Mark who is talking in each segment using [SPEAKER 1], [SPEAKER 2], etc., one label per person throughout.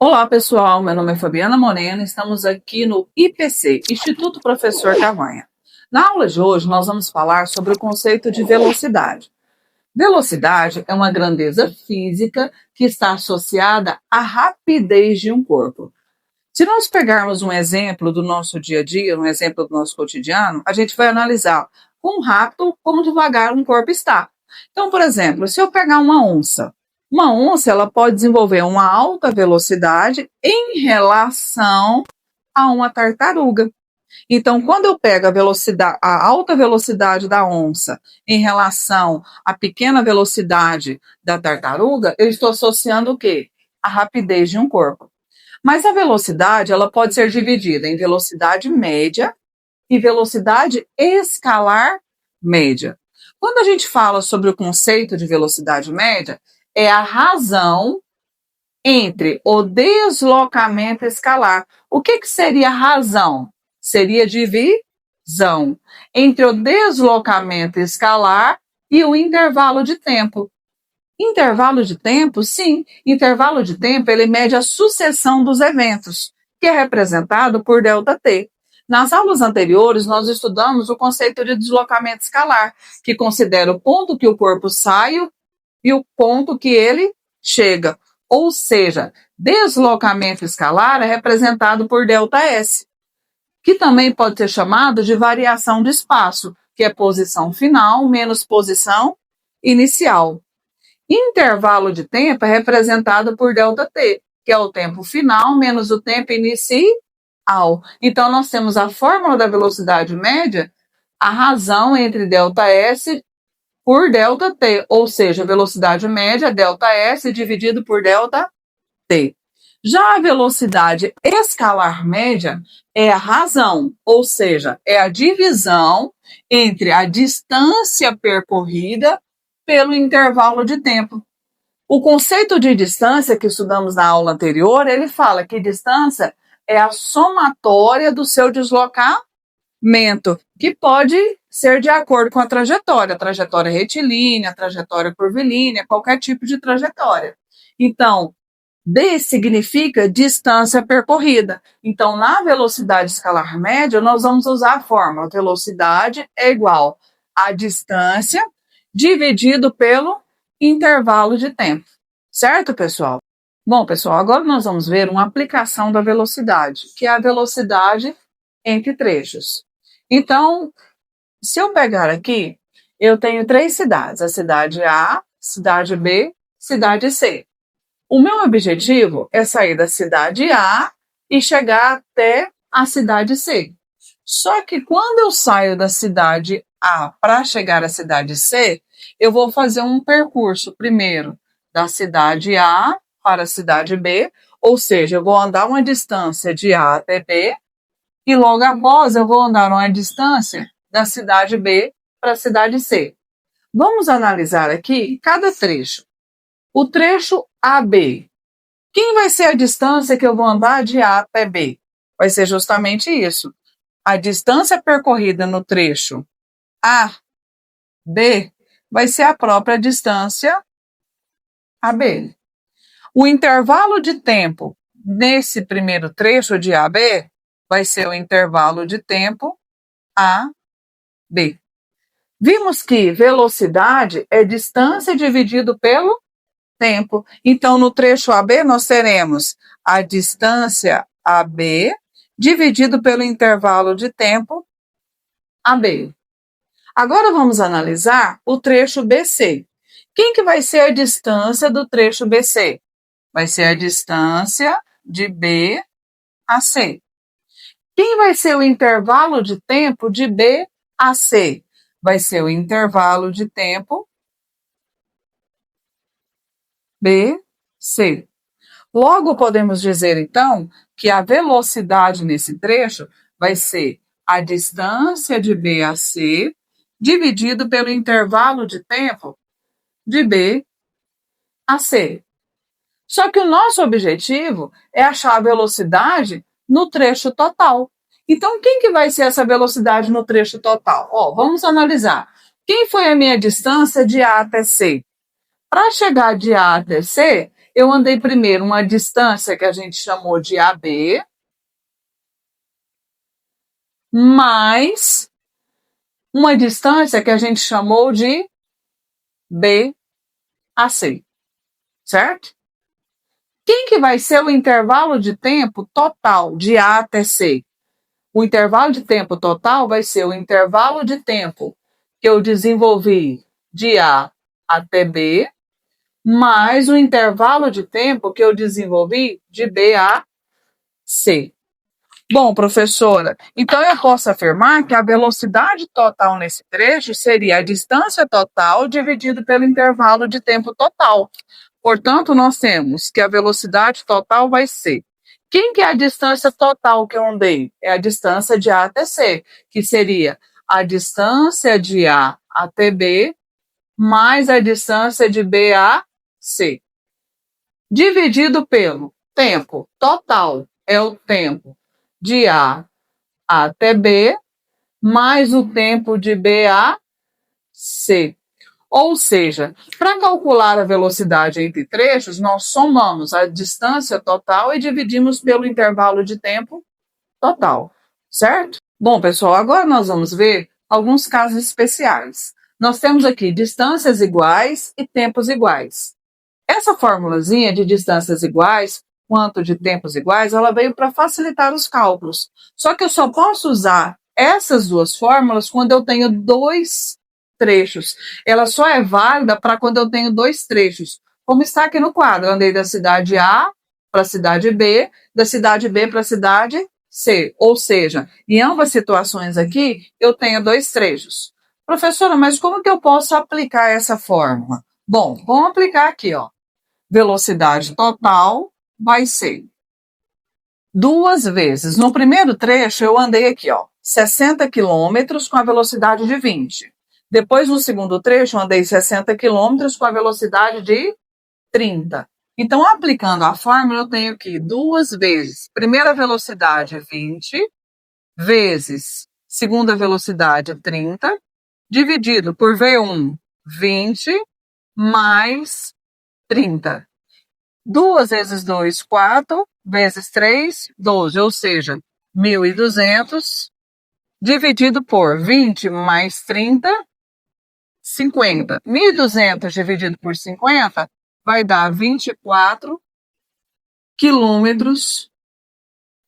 [SPEAKER 1] Olá, pessoal. Meu nome é Fabiana Moreno. Estamos aqui no IPC, Instituto Professor Cavanha. Na aula de hoje, nós vamos falar sobre o conceito de velocidade. Velocidade é uma grandeza física que está associada à rapidez de um corpo. Se nós pegarmos um exemplo do nosso dia a dia, um exemplo do nosso cotidiano, a gente vai analisar quão rápido, quão devagar um corpo está. Então, por exemplo, se eu pegar uma onça ela pode desenvolver uma alta velocidade em relação a uma tartaruga. Então, quando eu pego a alta velocidade da onça em relação à pequena velocidade da tartaruga, eu estou associando o quê? A rapidez de um corpo. Mas a velocidade, ela pode ser dividida em velocidade média e velocidade escalar média. Quando a gente fala sobre o conceito de velocidade média, é a razão entre o deslocamento escalar. O que seria a razão? Seria divisão entre o deslocamento escalar e o intervalo de tempo. Intervalo de tempo, sim. Intervalo de tempo, ele mede a sucessão dos eventos, que é representado por ΔT. Nas aulas anteriores, nós estudamos o conceito de deslocamento escalar, que considera o ponto que o corpo sai e o ponto que ele chega. Ou seja, deslocamento escalar é representado por ΔS, que também pode ser chamado de variação de espaço, que é posição final menos posição inicial. Intervalo de tempo é representado por ΔT, que é o tempo final menos o tempo inicial. Então, nós temos a fórmula da velocidade média, a razão entre ΔS por ΔT, ou seja, velocidade média, ΔS dividido por ΔT. Já a velocidade escalar média é a razão, ou seja, é a divisão entre a distância percorrida pelo intervalo de tempo. O conceito de distância que estudamos na aula anterior, ele fala que distância é a somatória do seu deslocamento, que pode ser de acordo com a trajetória retilínea, trajetória curvilínea, qualquer tipo de trajetória. Então, D significa distância percorrida. Então, na velocidade escalar média, nós vamos usar a fórmula velocidade é igual a distância dividido pelo intervalo de tempo. Certo, pessoal? Bom, pessoal, agora nós vamos ver uma aplicação da velocidade, que é a velocidade entre trechos. Então, se eu pegar aqui, eu tenho 3 cidades, a cidade A, cidade B, cidade C. O meu objetivo é sair da cidade A e chegar até a cidade C. Só que quando eu saio da cidade A para chegar à cidade C, eu vou fazer um percurso primeiro da cidade A para a cidade B, ou seja, eu vou andar uma distância de A até B e logo após eu vou andar uma distância da cidade B para a cidade C. Vamos analisar aqui cada trecho. O trecho AB. Quem vai ser a distância que eu vou andar de A até B? Vai ser justamente isso. A distância percorrida no trecho AB vai ser a própria distância AB. O intervalo de tempo nesse primeiro trecho de AB vai ser o intervalo de tempo AB. Vimos que velocidade é distância dividido pelo tempo. Então, no trecho AB, nós teremos a distância AB dividido pelo intervalo de tempo AB. Agora vamos analisar o trecho BC. Quem que vai ser a distância do trecho BC? Vai ser a distância de B a C. Quem vai ser o intervalo de tempo de B a C? Vai ser o intervalo de tempo BC. Logo, podemos dizer, então, que a velocidade nesse trecho vai ser a distância de B a C dividido pelo intervalo de tempo de B a C. Só que o nosso objetivo é achar a velocidade no trecho total. Então, quem que vai ser essa velocidade no trecho total? Vamos analisar. Quem foi a minha distância de A até C? Para chegar de A até C, Eu andei primeiro uma distância que a gente chamou de AB, mais uma distância que a gente chamou de BAC, certo? Quem que vai ser o intervalo de tempo total de A até C? O intervalo de tempo total vai ser o intervalo de tempo que eu desenvolvi de A até B, mais o intervalo de tempo que eu desenvolvi de B a C. Bom, professora, então eu posso afirmar que a velocidade total nesse trecho seria a distância total dividido pelo intervalo de tempo total. Portanto, nós temos que a velocidade total vai ser. Quem que é a distância total que eu andei? É a distância de A até C, que seria a distância de A até B mais a distância de B a C. Dividido pelo tempo total, é o tempo de A até B, mais o tempo de B a C. Ou seja, para calcular a velocidade entre trechos, nós somamos a distância total e dividimos pelo intervalo de tempo total, certo? Bom, pessoal, agora nós vamos ver alguns casos especiais. Nós temos aqui distâncias iguais e tempos iguais. Essa formulazinha de distâncias iguais quanto de tempos iguais, ela veio para facilitar os cálculos. Só que eu só posso usar essas duas fórmulas quando eu tenho dois trechos. Ela só é válida para quando eu tenho dois trechos. Como está aqui no quadro, eu andei da cidade A para a cidade B, da cidade B para a cidade C. Ou seja, em ambas situações aqui, eu tenho dois trechos. Professora, mas como que eu posso aplicar essa fórmula? Bom, vamos aplicar aqui, ó. Velocidade total vai ser duas vezes. No primeiro trecho, eu andei aqui, ó, 60 quilômetros com a velocidade de 20. Depois, no segundo trecho, eu andei 60 quilômetros com a velocidade de 30. Então, aplicando a fórmula, eu tenho que duas vezes. Primeira velocidade 20, vezes segunda velocidade 30, dividido por V1, 20, mais 30. 2 vezes 2, 4, vezes 3, 12, ou seja, 1.200, dividido por 20 mais 30, 50. 1.200 dividido por 50 vai dar 24 quilômetros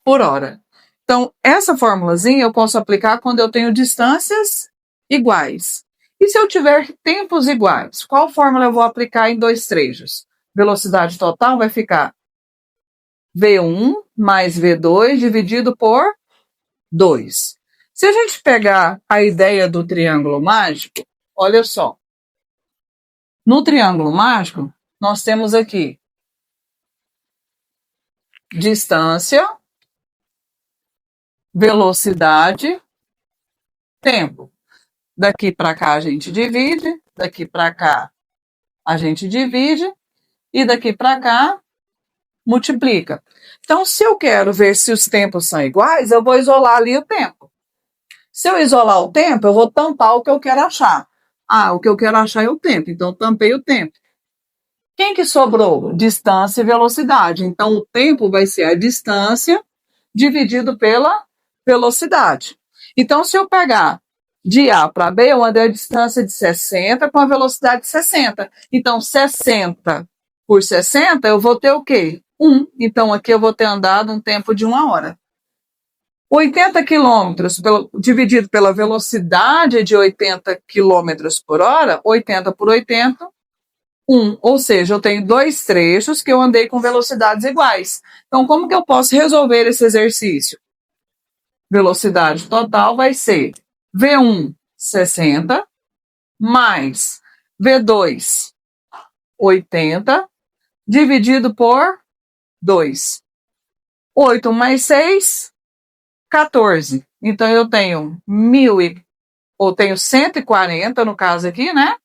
[SPEAKER 1] por hora. Então, essa formulazinha eu posso aplicar quando eu tenho distâncias iguais. E se eu tiver tempos iguais, qual fórmula eu vou aplicar em dois trechos? Velocidade total vai ficar V1 mais V2 dividido por 2. Se a gente pegar a ideia do triângulo mágico, olha só. No triângulo mágico, nós temos aqui distância, velocidade, tempo. Daqui para cá a gente divide, daqui para cá a gente divide e daqui para cá multiplica. Então, se eu quero ver se os tempos são iguais, eu vou isolar ali o tempo. Se eu isolar o tempo, eu vou tampar o que eu quero achar. Ah, o que eu quero achar é o tempo, então eu tampei o tempo. Quem que sobrou? Distância e velocidade. Então, o tempo vai ser a distância dividido pela velocidade. Então, se eu pegar de A para B, eu andei a distância de 60 com a velocidade de 60. Então, 60 por 60, eu vou ter o quê? 1. Então, aqui eu vou ter andado um tempo de 1 hora. 80 quilômetros dividido pela velocidade de 80 quilômetros por hora, 80 por 80, 1. Ou seja, eu tenho dois trechos que eu andei com velocidades iguais. Então, como que eu posso resolver esse exercício? Velocidade total vai ser V1, 60, mais V2, 80, dividido por 2. 8 mais 6, 14. Então, eu tenho 140, no caso aqui, né?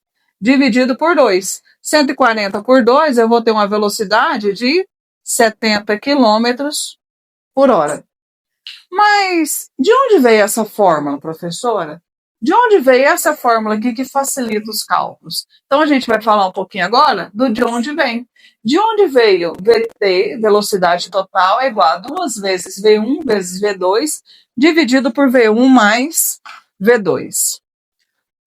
[SPEAKER 1] Dividido por 2. 140 por 2, eu vou ter uma velocidade de 70 quilômetros por hora. Mas de onde veio essa fórmula, professora? De onde veio essa fórmula aqui que facilita os cálculos? Então, a gente vai falar um pouquinho agora do de onde vem. De onde veio VT, velocidade total, é igual a 2 vezes V1 vezes V2, dividido por V1 mais V2.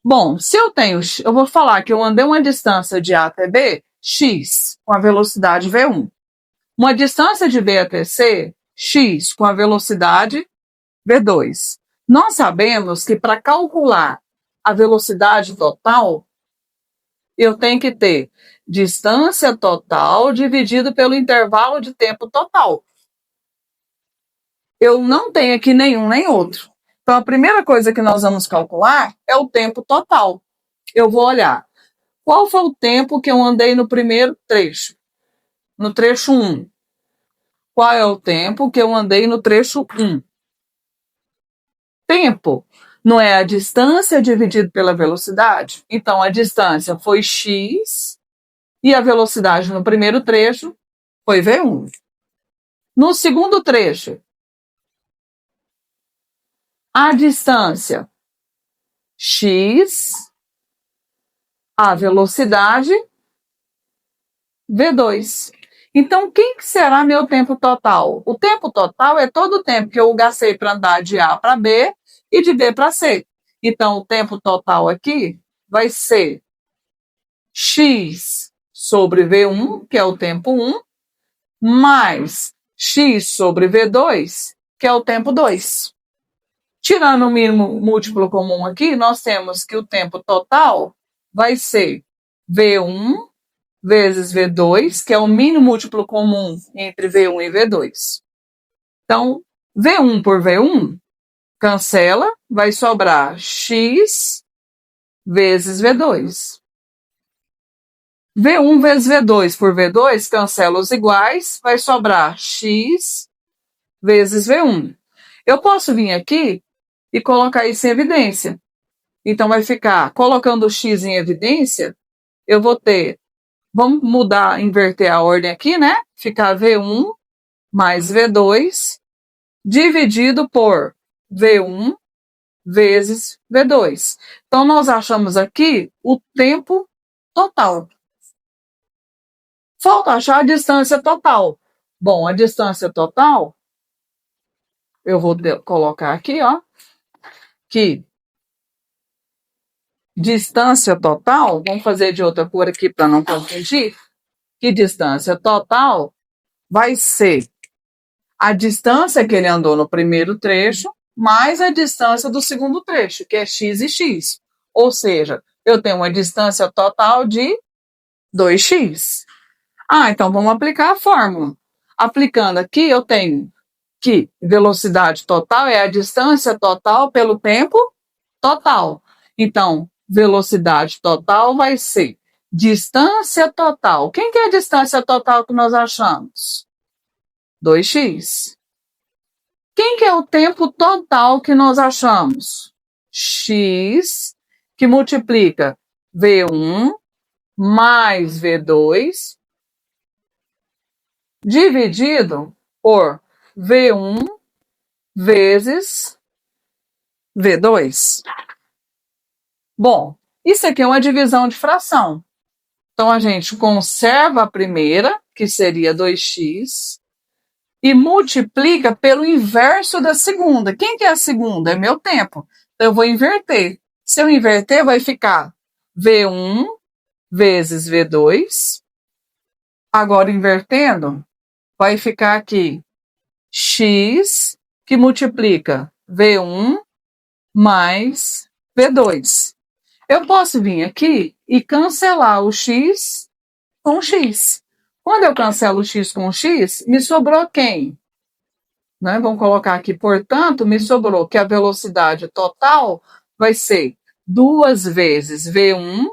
[SPEAKER 1] Bom, se eu vou falar que eu andei uma distância de A até B, x, com a velocidade V1. Uma distância de B até C, x, com a velocidade V2. Nós sabemos que para calcular a velocidade total, eu tenho que ter distância total dividido pelo intervalo de tempo total. Eu não tenho aqui nenhum nem outro. Então, a primeira coisa que nós vamos calcular é o tempo total. Eu vou olhar qual foi o tempo que eu andei no primeiro trecho, no trecho 1. Qual é o tempo que eu andei no trecho 1? Tempo não é a distância dividido pela velocidade? Então, a distância foi x e a velocidade no primeiro trecho foi v1. No segundo trecho, a distância x, a velocidade v2. Então, quem que será meu tempo total? O tempo total é todo o tempo que eu gastei para andar de A para B e de B para C. Então, o tempo total aqui vai ser x sobre V1, que é o tempo 1, mais x sobre V2, que é o tempo 2. Tirando o mínimo múltiplo comum aqui, nós temos que o tempo total vai ser V1 vezes V2, que é o mínimo múltiplo comum entre V1 e V2. Então, V1 por V1, cancela, vai sobrar x vezes V2. V1 vezes V2 por V2, cancela os iguais, vai sobrar x vezes V1. Eu posso vir aqui e colocar isso em evidência. Então, vai ficar, colocando o x em evidência, eu vou ter, vamos mudar, inverter a ordem aqui, né? Ficar V1 mais V2 dividido por V1 vezes V2. Então, nós achamos aqui o tempo total. Falta achar a distância total. Bom, a distância total, eu vou colocar aqui, ó, que distância total, vamos fazer de outra cor aqui para não confundir, que distância total vai ser a distância que ele andou no primeiro trecho, mais a distância do segundo trecho, que é x e x. Ou seja, eu tenho uma distância total de 2x. Então vamos aplicar a fórmula. Aplicando aqui, eu tenho que velocidade total é a distância total pelo tempo total. Então, velocidade total vai ser distância total. Quem que é a distância total que nós achamos? 2x. Quem que é o tempo total que nós achamos? X, que multiplica V1 mais V2, dividido por V1 vezes V2. Bom, isso aqui é uma divisão de fração. Então, a gente conserva a primeira, que seria 2x, e multiplica pelo inverso da segunda. Quem que é a segunda? É meu tempo. Então, eu vou inverter. Se eu inverter, vai ficar V1 vezes V2. Agora, invertendo, vai ficar aqui x, que multiplica V1 mais V2. Eu posso vir aqui e cancelar o x com o x. Quando eu cancelo o x com o x, me sobrou quem? Né? Vamos colocar aqui, portanto, me sobrou que a velocidade total vai ser 2 vezes V1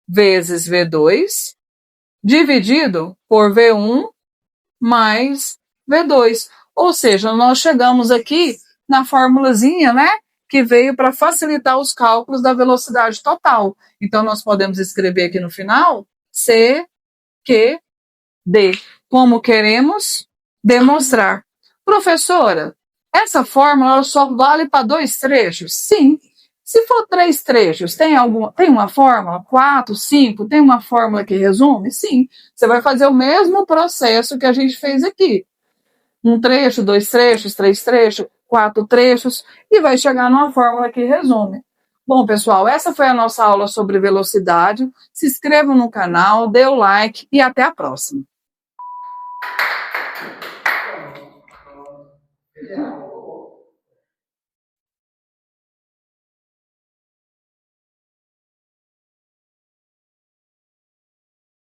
[SPEAKER 1] vezes V2, dividido por V1 mais V2. Ou seja, nós chegamos aqui na formulazinha, né? Que veio para facilitar os cálculos da velocidade total. Então, nós podemos escrever aqui no final C, Q, D, como queremos demonstrar. Professora, essa fórmula só vale para 2 trechos? Sim. Se for 3 trechos, tem uma fórmula? 4, 5, tem uma fórmula que resume? Sim, você vai fazer o mesmo processo que a gente fez aqui. Um trecho, 2 trechos, 3 trechos, 4 trechos, e vai chegar numa fórmula que resume. Bom, pessoal, essa foi a nossa aula sobre velocidade. Se inscrevam no canal, dê o like e até a próxima.